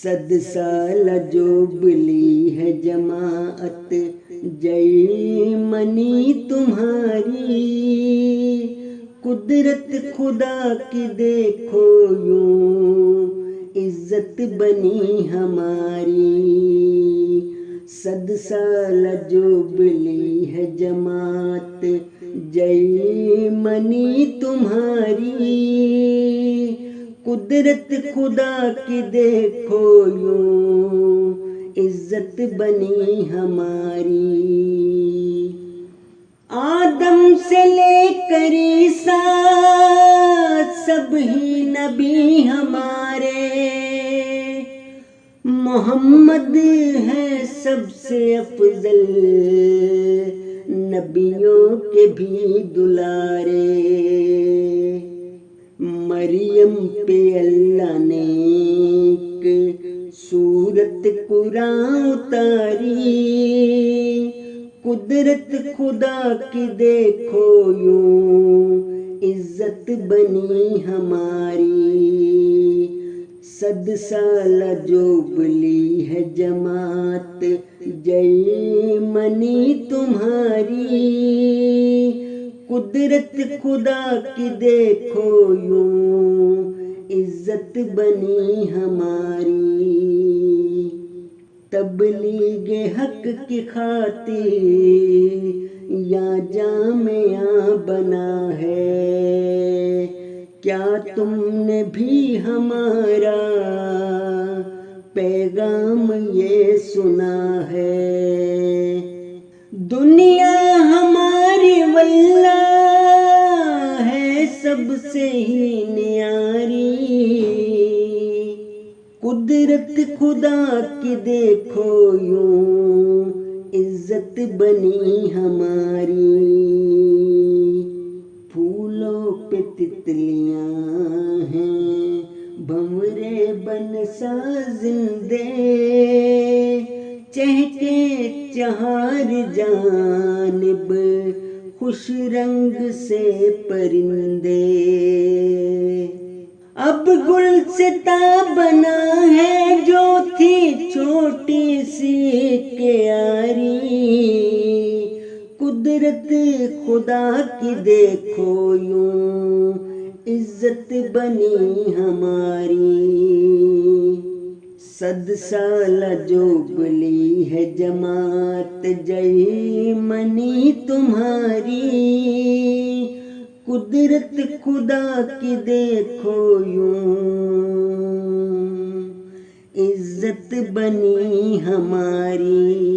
صد سال جو بلی ہے جماعت جئی منی تمہاری، قدرت خدا کی دیکھو یوں عزت بنی ہماری۔ صد سال جو بلی ہے جماعت جئی منی تمہاری، قدرت خدا کی دیکھو یوں عزت بنی ہماری۔ آدم سے لے کر عیسیٰ سب ہی نبی ہمارے، محمد ہے سب سے افضل نبیوں کے بھی دلارے۔ مریم پہ اللہ نے ایک سورت قرآن اتاری، قدرت خدا کی دیکھو یوں عزت بنی ہماری۔ صد سال جو بلی ہے جماعت جئی منی تمہاری، قدرت خدا کی دیکھو یوں عزت بنی ہماری۔ تبلیغ حق کی خاطر یا جامعہ بنا ہے، کیا تم نے بھی ہمارا پیغام یہ سنا ہے؟ دنیا ہماری واللہ ہے سب سے ہی نیاری، قدرت خدا کی دیکھو یوں عزت بنی ہماری۔ پھولوں پہ تتلیاں ہیں بھنورے بن سازندے، چہکے چہار جانب خوش رنگ سے پرندے۔ اب گلستہ بنا ہے جو تھی چھوٹی سی کیاری، قدرت خدا کی دیکھو یوں عزت بنی ہماری۔ صد سال جو بلی ہے جماعت جئی منی تمہاری، قدرت خدا کی دیکھو یوں عزت بنی ہماری۔